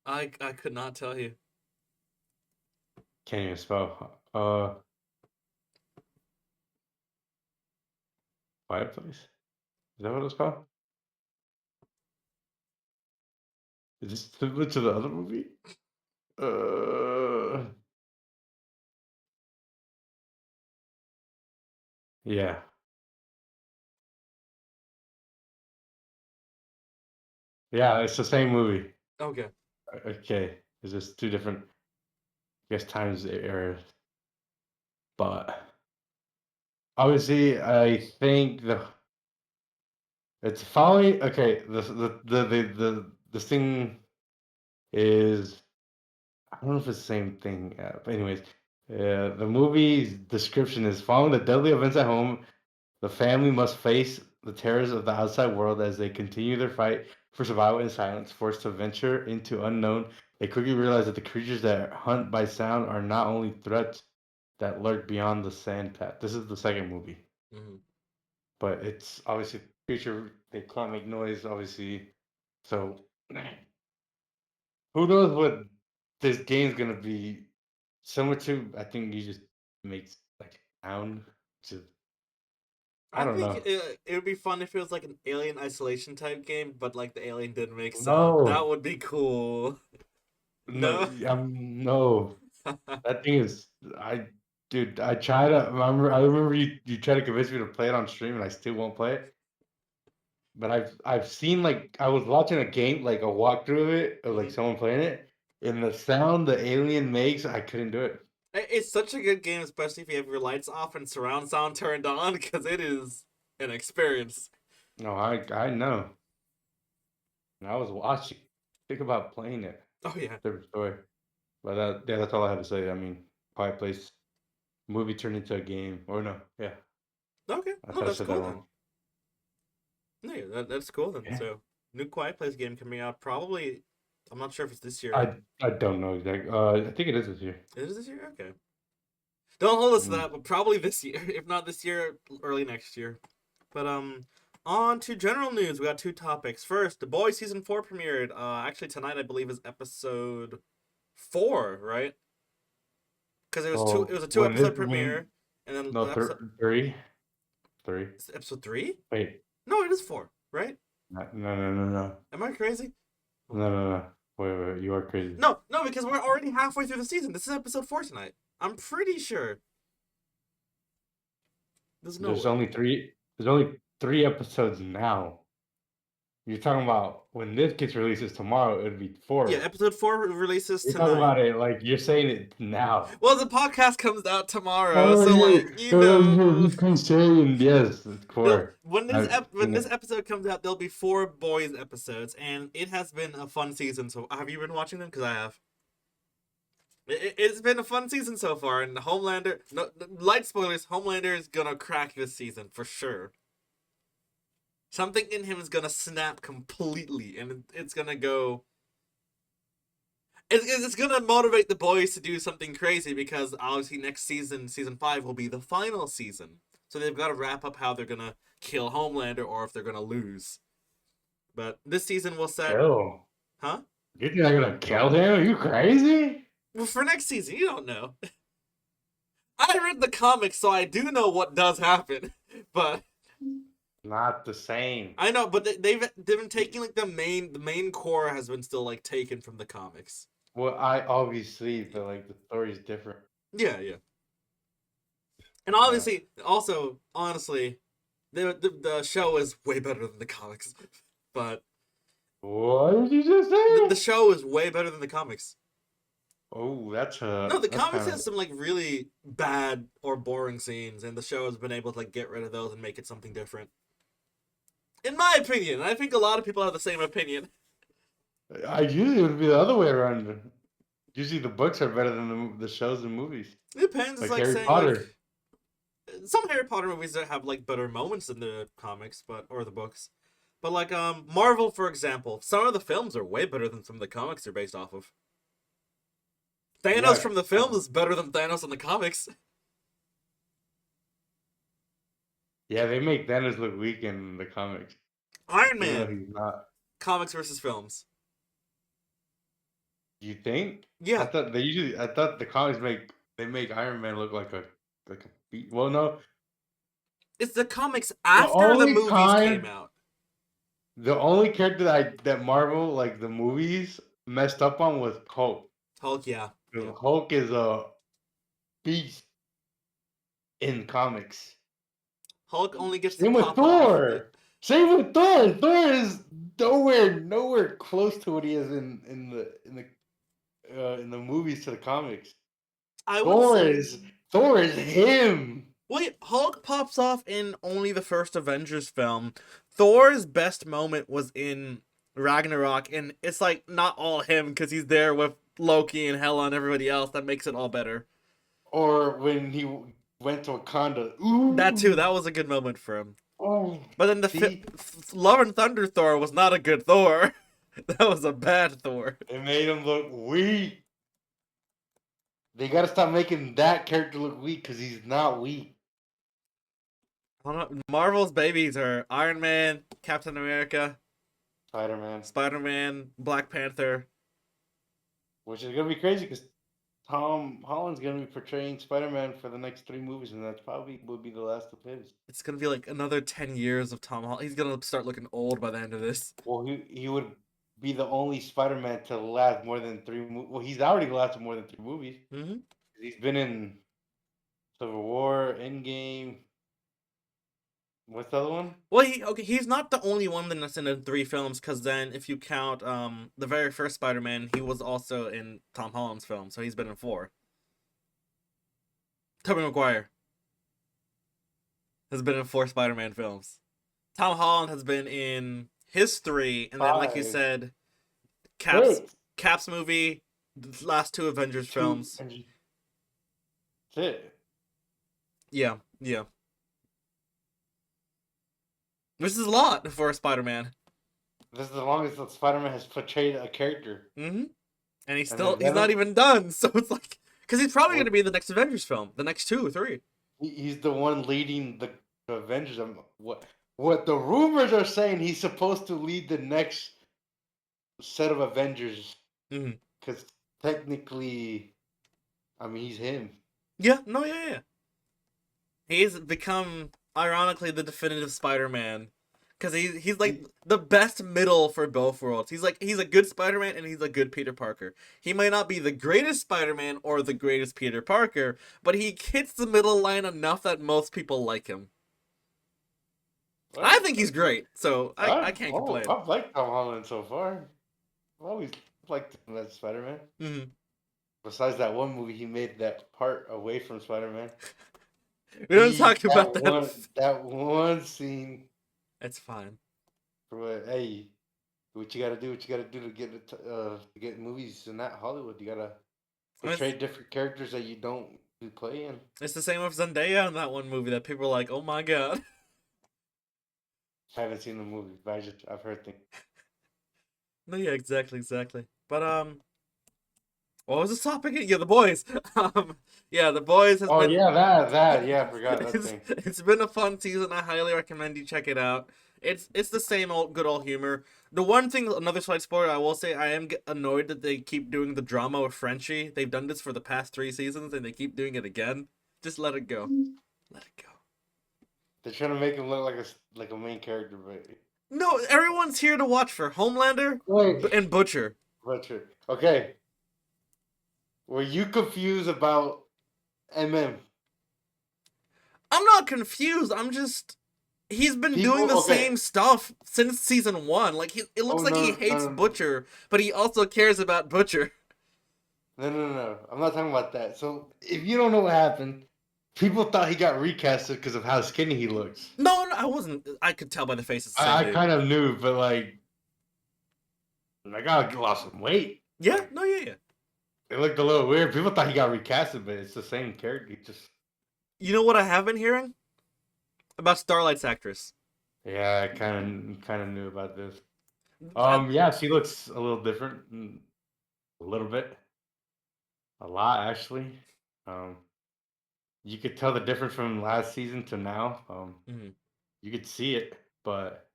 I could not tell you. can't even spell? Quiet Place. Is that what it's called? Is this similar to the other movie? Uh, yeah, yeah. It's the same movie. Okay. Okay, it's just two different, I guess, times eras. But obviously, I think it's following. Okay, this thing is I don't know if it's the same thing. But anyways, the movie's description is following the deadly events at home. The family must face the terrors of the outside world as they continue their fight for survival in silence. Forced to venture into unknown, they quickly realize that the creatures that hunt by sound are not only threats that lurk beyond the sand path. This is the second movie, Mm-hmm. but it's obviously creature. They can't make noise, obviously. So who knows what this game's gonna be similar to? I think you just makes like sound. To I I don't think know. it would be fun if it was like an alien isolation type game, but like the alien didn't make sound. That No, would be cool. no, No. no. That thing is, dude, I try to remember. I remember you try to convince me to play it on stream, and I still won't play it. But I've seen like I was watching a game, like a walkthrough of it, of like Mhm. someone playing it, and the sound the alien makes, I couldn't do it. It's such a good game, especially if you have your lights off and surround sound turned on, because it is an experience. No, I know. And I was watching. Think about playing it. Oh yeah. Different story. But yeah, that's all I have to say. I mean, Quiet Place movie turned into a game, or no? Yeah, Okay. I No, thought I that's said that cool then. wrong. No, yeah, that's cool then. Yeah. So, new Quiet Place game coming out probably. I'm not sure if it's this year. I don't know exactly. I think it is this year. It is this year. Okay. Don't hold us to Mm. that, but probably this year. If not this year, early next year. But on to general news. We got two topics. First, The Boys season 4 premiered. Actually tonight I believe is episode 4, right? Because it was two. It So was a two when this episode premiere, and then no episode three three. is it episode 3. Wait, No, it is 4, right? no Am I crazy? Oh my no god. no no. Wait, you are crazy. No, no, because we're already halfway through the season. This is episode 4 tonight. I'm pretty sure. There's no There's way. only three. There's only three episodes now. You're talking about when this gets released is tomorrow. It'd be Yeah, four. episode 4 releases You're talking tonight. about it like you're saying it now. Well, the podcast comes out tomorrow, Oh, so like you know, you can say yes, it's core. when this episode comes out, there'll be 4 boys episodes, and it has been a fun season. So have you been watching them? Because I have. It's been a fun season so far, and Homelander. No, light spoilers. Homelander is gonna crack this season for sure. Something in him is gonna snap completely, and it's gonna go. It's gonna motivate the boys to do something crazy because obviously next season, season 5, will be the final season. So they've got to wrap up how they're gonna kill Homelander or if they're gonna lose. But this season will set, Kill. huh? You're not gonna kill him? Are you crazy? Well, for next season, you don't know. I read the comics, so I do know what does happen. But Not the same. I know, but they've been taking like the main core has been still like taken from the comics. Well, I obviously, but like the story's different. Yeah, yeah. And Uh, obviously, also, honestly, the show is way better than the comics. But what did you just the say? show is way better than the comics. Oh, No, the that's comics kind has of. some like really bad or boring scenes, and the show has been able to like get rid of those and make it something different. In my opinion, I think a lot of people have the same opinion. I usually it would be the other way around. Usually the books are better than the shows and movies, It depends. It's like like Harry saying like Potter. some Harry Potter movies that have like better moments than the comics, but or the books. But like Marvel, for example, some of the films are way better than some of the comics they're based off of. Thanos Yeah, from the films is better than Thanos in the comics. yeah, they make Thanos look weak in the comics, Iron even though Man, he's not. comics versus films. You think? Yeah, I thought the comics make Iron Man look like a well, no. it's the comics The after the only movies came time out. the only character that Marvel like the movies messed up on was Hulk. Hulk, yeah, 'Cause yeah. Hulk is a beast in comics. Hulk only gets to Same with pop off. Thor. Same with Thor. Thor is nowhere close to what he is in the movies to the comics. I would Thor say. is Thor is him. Wait, Hulk pops off in only the first Avengers film. Thor's best moment was in Ragnarok, and it's like not all him because he's there with Loki and Hela and everybody else. That makes it all better. Or when he went to Wakanda. That too, Ooh. that was a good moment for him. Oh. But then See, Love and Thunder Thor was not a good Thor. That was a bad Thor. it made him look weak. They gotta stop making that character look weak because he's not weak. I don't know. Marvel's babies are Iron Man, Captain America, Spider Man. Spider Man, Black Panther. Which is gonna be crazy because Tom Holland's gonna be portraying Spider Man for the next 3 movies, and that's probably will be the last of his. It's gonna be like another 10 years of Tom Holland. He's gonna start looking old by the end of this. Well, he would be the only Spider Man to last more than Well, he's already lasted more than 3 movies. Mm-hmm. He's been in Civil War, Endgame. What's the other one? Well, he's not the only one that's in the 3 films, because then if you count the very first Spider-Man, he was also in Tom Holland's film, so he's been in 4. Tobey Maguire has been in 4 Spider-Man films. Tom Holland has been in his 3, and then like you 5, said, Cap's 6, Cap's movie, the last 2 Avengers 2, films. and that's it. Yeah, yeah. Which is a lot for a Spider-Man. This is the longest that Spider Man has portrayed a character. Mm-hmm. And And then he's not Venom. even done, so it's like, because he's probably going Well, to be in the next Avengers film, the next 2 or 3. he's the one leading the Avengers. What the rumors are saying? He's supposed to lead the next set of Avengers Mm-hmm. because technically, I mean, he's him. Yeah, no, yeah, yeah. He's become, ironically, the definitive Spider-Man. Because he's like the best middle for both worlds. He's a good Spider-Man and he's a good Peter Parker. He might not be the greatest Spider-Man or the greatest Peter Parker, but he hits the middle line enough that most people like him. I think he's great, so I can't complain. I've liked Tom Holland so far. I've always liked him as Spider Man. Mm-hmm. Besides that one movie he made that part away from Spider Man. We don't talk about that. That one scene. It's fine. Hey, what you gotta do to get movies in that Hollywood. You gotta portray different characters that you don't play in. It's the same with Zendaya in that one movie that people are like, oh my god. I haven't seen the movie, but I've heard things. No, yeah, exactly. But what was this topic? Yeah, the boys. Yeah, the boys has Oh been. yeah, that yeah, I forgot that thing. It's been a fun season. I highly recommend you check it out. It's the same old good old humor. The one thing, another slight spoiler, I will say, I am annoyed that they keep doing the drama with Frenchie. They've done this for the past 3 seasons, and they keep doing it again. Just let it go. Let it go. They're trying to make him look like a main character, but No, everyone's here to watch for Homelander wait, and Butcher. okay. Were you confused about MM? I'm not confused. I'm just he's been doing the Okay. same stuff since season 1. Like it looks like he hates Butcher, but he also cares about Butcher. No. I'm not talking about that. So if you don't know what happened, people thought he got recasted because of how skinny he looks. No, I wasn't. I could tell by the faces. I kind of knew, but like, I gotta lost some weight. Yeah, no, yeah. It looked a little weird. People thought he got recasted, but it's the same character. He just. You know what I have been hearing about Starlight's actress? Yeah, I kind of knew about this. I- Yeah, she looks a little different, a little bit, a lot actually. Um, you could tell the difference from last season to now. Mhm. You could see it, but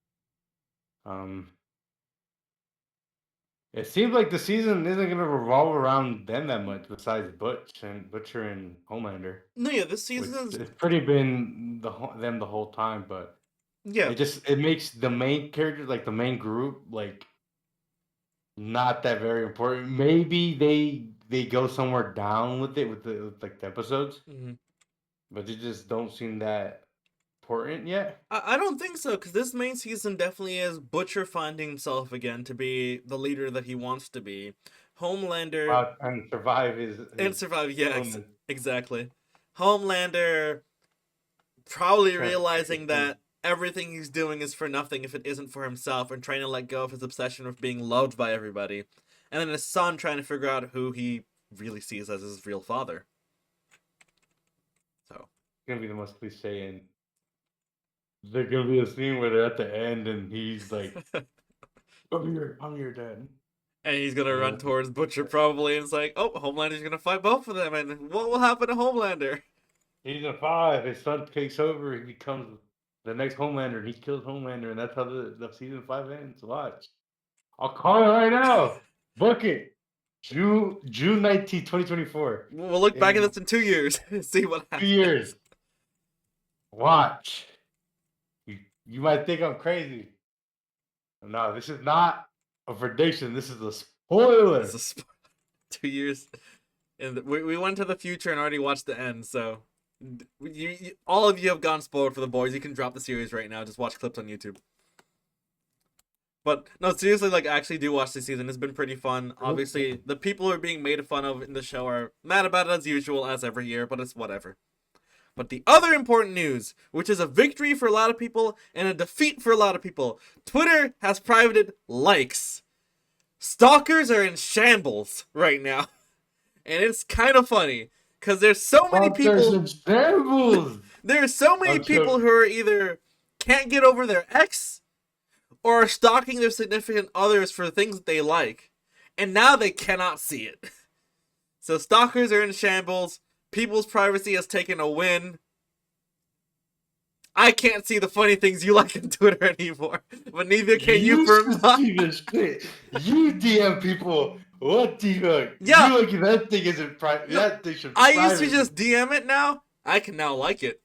um, it seems like the season isn't going to revolve around them that much, besides Butcher and Homelander. No, yeah, this season is It's pretty been them the whole time, but yeah. it makes the main characters, like the main group, like not that very important. Maybe they go somewhere down with it with like the episodes, Mhm. but they just don't seem that important yet. I don't think so, because this main season definitely is Butcher finding himself again to be the leader that he wants to be. Homelander And survive and his survive. Yeah, illness. exactly. Homelander probably Trying to protect realizing his that everything he's doing is for nothing if it isn't for himself, and trying to let go of his obsession with being loved by everybody. And then his son trying to figure out who he really sees as his real father. So It's gonna be the most cliche, and there's gonna be a scene where they're at the end, and he's like, I'm your dad." and he's gonna run towards Butcher probably, and it's like, oh, Homelander's gonna fight both of them, and what will happen to Homelander? Season 5, his son takes over, he becomes the next Homelander, and he kills Homelander, and that's how the season 5 ends. Watch. I'll call it right now. Book it. June 19th, 2024. We'll look back at this in 2 years, see what happens. 2 years. Watch. You might think I'm crazy. No, this is not a prediction. This is a spoiler. This is 2 years, and we went to the future and already watched the end. So, all of you have gone spoiled for the boys. You can drop the series right now. Just watch clips on YouTube. But no, seriously, like actually do watch this season. It's been pretty fun. Obviously, the people who are being made fun of in the show are mad about it as usual, as every year. But it's whatever. But the other important news, which is a victory for a lot of people and a defeat for a lot of people, Twitter has privated likes. Stalkers are in shambles right now. And it's kind of funny because there's so many people. There are so many people who are either can't get over their ex or are stalking their significant others for things that they like. And now they cannot see it. So stalkers are in shambles. People's privacy has taken a win. I can't see the funny things you like on Twitter anymore, but neither can you for mine. You DM people. What do you? Yeah, you look, that thing isn't private. No, That thing should. I used to just DM it. Now I can now like it.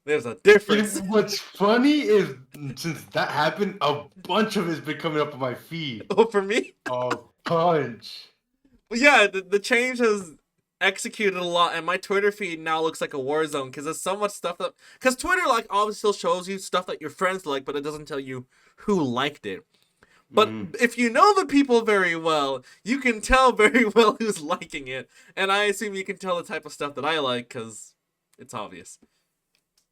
There's a difference. What's funny is since that happened, a bunch of it's been coming up on my feed. Oh, for me? A bunch. Yeah, the change has executed a lot, and my Twitter feed now looks like a war zone because there's so much stuff that. Because Twitter, like, obviously still shows you stuff that your friends like, but it doesn't tell you who liked it. But if you know the people very well, you can tell very well who's liking it. And I assume you can tell the type of stuff that I like because it's obvious.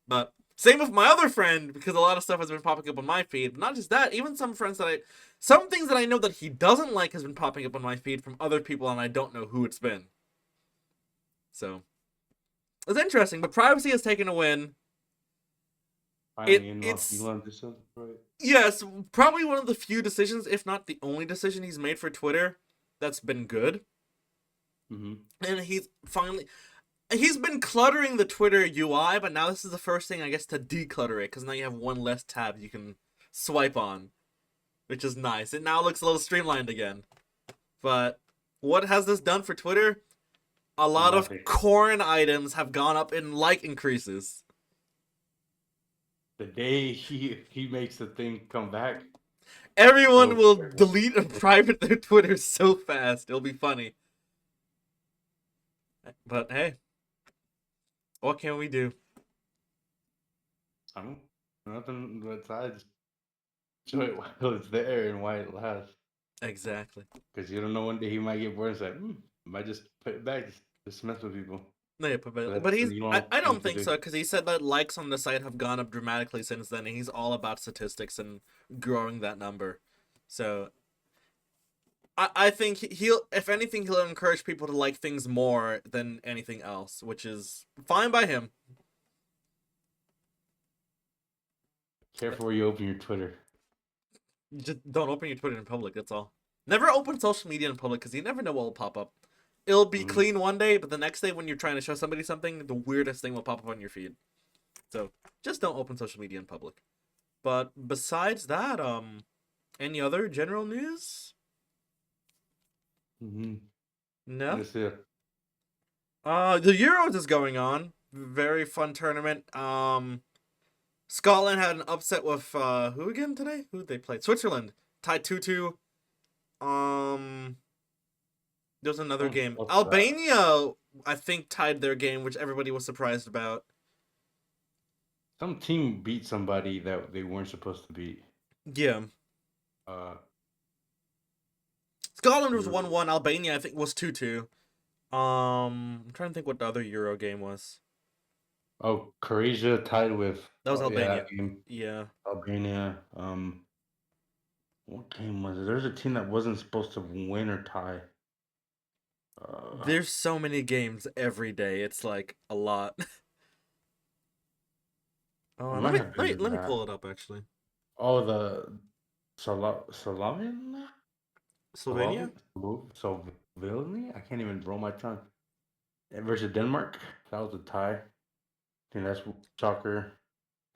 But same with my other friend, because a lot of stuff has been popping up on my feed. But not just that, even some friends that some things that I know that he doesn't like has been popping up on my feed from other people, and I don't know who it's been. So it's interesting, but privacy has taken a win. Finally, It's Elon did something right. yes, probably one of the few decisions, if not the only decision he's made for Twitter that's been good. Mm-hmm. And he's been cluttering the Twitter UI, but now this is the first thing I guess to declutter it because now you have one less tab you can swipe on, which is nice. It now looks a little streamlined again. But what has this done for Twitter? A lot of Nothing. corn items have gone up in like increases. The day he makes the thing come back, Everyone so will delete and private their Twitter so fast. It'll be funny. But hey, what can we do? I'm nothing besides show it while it's there and why it lasts. Exactly. Because you don't know one day he might get bored and say, might just put it back, just mess with people. No, yeah, So but that's he's. an Elon I thing don't to think do. so because he said that likes on the site have gone up dramatically since then, and he's all about statistics and growing that number. So I think he'll, if anything, he'll encourage people to like things more than anything else, which is fine by him. Careful where you open your Twitter. You just don't open your Twitter in public. That's all. Never open social media in public because you never know what will pop up. It'll be Mm-hmm. clean one day, but the next day when you're trying to show somebody something, the weirdest thing will pop up on your feed. So just don't open social media in public. But besides that, any other general news? Mm-hmm. No. That's it. The Euros is going on. Very fun tournament. Scotland had an upset with who again today? Who they played? Switzerland. Tied 2-2. There's another game. What's that? Albania, I think, tied their game, which everybody was surprised about. Some team beat somebody that they weren't supposed to beat. Yeah. Uh, Scotland was 1-1. Albania, I think, was 2-2. I'm trying to think what the other Euro game was. Oh, Croatia tied with. That was Albania. That game. Yeah. Albania. What game was it? There's a team that wasn't supposed to win or tie. There's so many games every day. It's like a lot. Let me pull it up actually. Oh, the Slovenia? Slovenia? Slovenia? I can't even roll my tongue. Versus Denmark. That was a tie. I think that's soccer.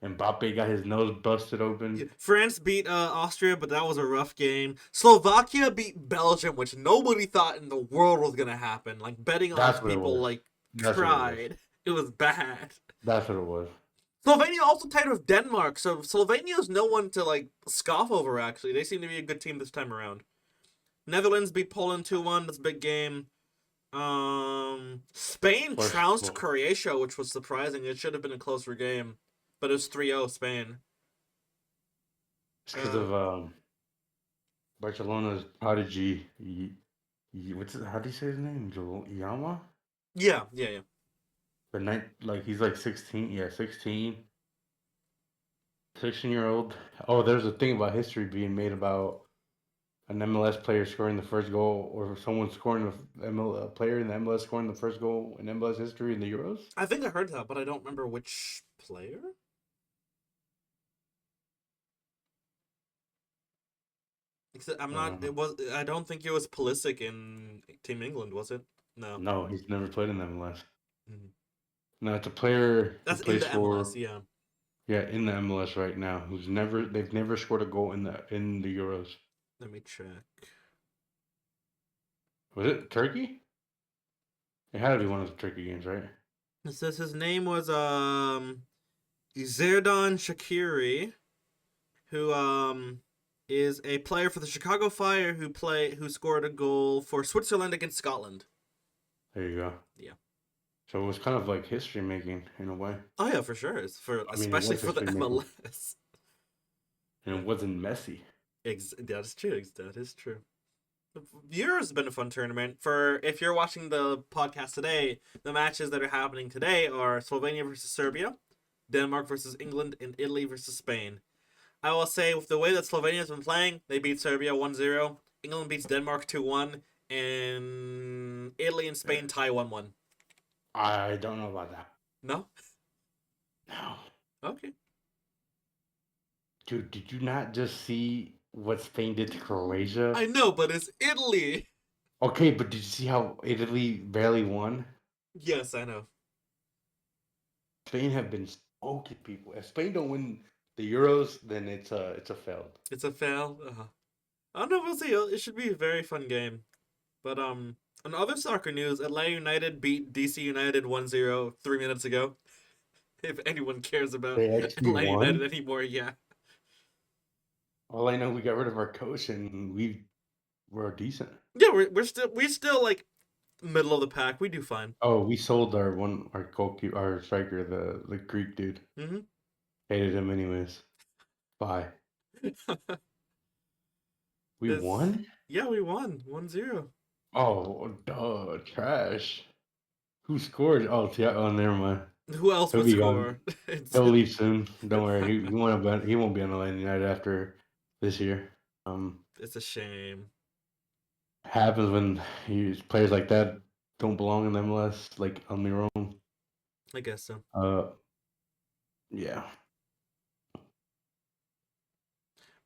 Mbappe got his nose busted open. Yeah. France beat Austria, but that was a rough game. Slovakia beat Belgium, which nobody thought in the world was gonna happen. Like betting on people like cried. It was bad. That's what it was. Slovenia also tied with Denmark, so Slovenia is no one to like scoff over. Actually, they seem to be a good team this time around. Netherlands beat Poland 2-1. That's a big game. Spain trounced Croatia, which was surprising. It should have been a closer game, but it was 3-0 Spain. It's because of Barcelona's prodigy. How do you say his name? Yama? Yeah. He's like 16. Yeah, 16. 16-year-old. Oh, there's a thing about history being made about an MLS player scoring the first goal, or someone scoring a player in the MLS scoring the first goal in MLS history in the Euros. I think I heard that, but I don't remember which player. I'm not. It was. I don't think it was Pulisic in Team England, was it? No. No, he's never played in the MLS. Mm-hmm. No, it's a player that's who plays in the MLS. Yeah. Yeah, in the MLS right now. They've never scored a goal in the Euros. Let me check. Was it Turkey? It had to be one of the Turkey games, right? It says his name was Zerdan Shaqiri, who is a player for the Chicago Fire who scored a goal for Switzerland against Scotland. There you go. Yeah. So it was kind of like history making in a way. Oh yeah, for sure. Especially for the MLS. And it wasn't messy. That is true. That is true. The Euros has been a fun tournament. If you're watching the podcast today, the matches that are happening today are Slovenia versus Serbia, Denmark versus England, and Italy versus Spain. I will say, with the way that Slovenia has been playing, they beat Serbia 1-0, England beats Denmark 2-1, and Italy and Spain tie 1-1. I don't know about that. No. No. Okay. Dude, did you not just see what Spain did to Croatia? I know, but it's Italy. Okay, but did you see how Italy barely won? Yes, I know. Spain have been smoking people. If Spain don't win the Euros, then it's a failed. It's a fail. I don't know. We'll see. It should be a very fun game. But on other soccer news, Atlanta United beat DC United 1-0 3 minutes ago. If anyone cares about They actually Atlanta United won. anymore, yeah. All I know, we got rid of our coach and we were decent. Yeah, we're still like middle of the pack. We do fine. Oh, we sold our goalkeeper, our striker, the Greek dude. Mm-hmm. Hated him anyways. Bye. We This won? Yeah, we won 1-0. Oh, duh, trash. Who scored? Oh, oh, never mind. Who else He'll would be gone. score? It's He'll leave soon. Don't worry. He won't be on the line United after this year. it's a shame. Happens when players like that don't belong in the MLS, like Almiron. I guess so. Yeah.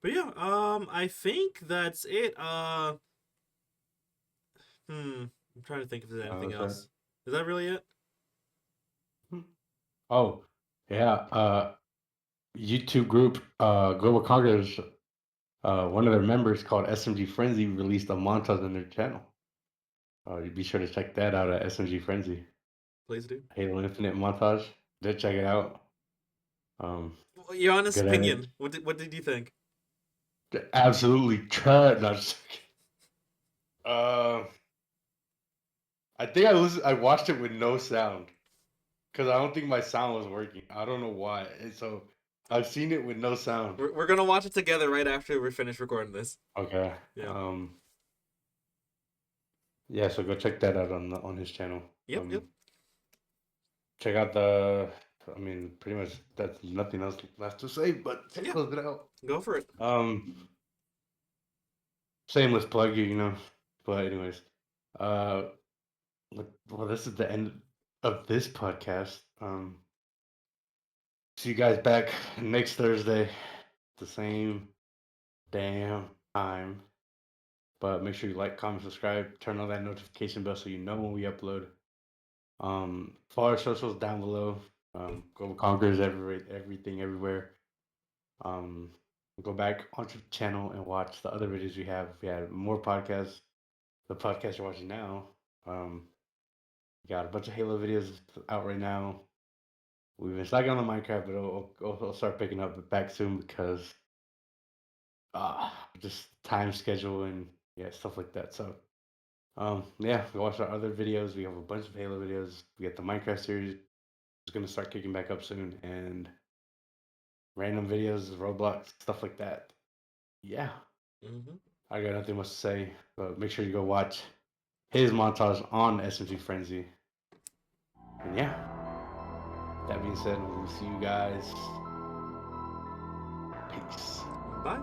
But yeah, I think that's it. I'm trying to think if there's anything That's right. else. Is that really it? Oh, yeah. YouTube group, Global Conquerors, one of their members called SMGFrenzy released a montage on their channel. You be sure to check that out at SMGFrenzy. Please do. Halo Infinite montage. Did check it out. Well, your honest Good edit. opinion. What did you think? Absolutely trash. No, just kidding. I think I watched it with no sound because I don't think my sound was working. I don't know why. And so I've seen it with no sound. We're gonna watch it together right after we finish recording this. Okay. Yeah. Yeah. So go check that out on his channel. Yep. Yep. Check out the. I mean, pretty much that's nothing else left to say, but check Yeah. it out. Go for it. Shameless plug, but anyways, uh, well, this is the end of this podcast. See you guys back next Thursday, the same damn time. But make sure you like, comment, subscribe, turn on that notification bell so you know when we upload. Follow our socials down below. Go Conquerors everything, everywhere. Um, go back onto the channel and watch the other videos we have. We had more podcasts. The podcast you're watching now. We got a bunch of Halo videos out right now. We've been slacking on the Minecraft, but it'll start picking up back soon because just time schedule and yeah, stuff like that. So yeah, we watched our other videos. We have a bunch of Halo videos. We got the Minecraft series. It's gonna start kicking back up soon, and random videos, Roblox, stuff like that. Yeah, Mm-hmm. I got nothing much to say, but make sure you go watch his montage on SMG Frenzy. And yeah, that being said, we'll see you guys. Peace. Bye.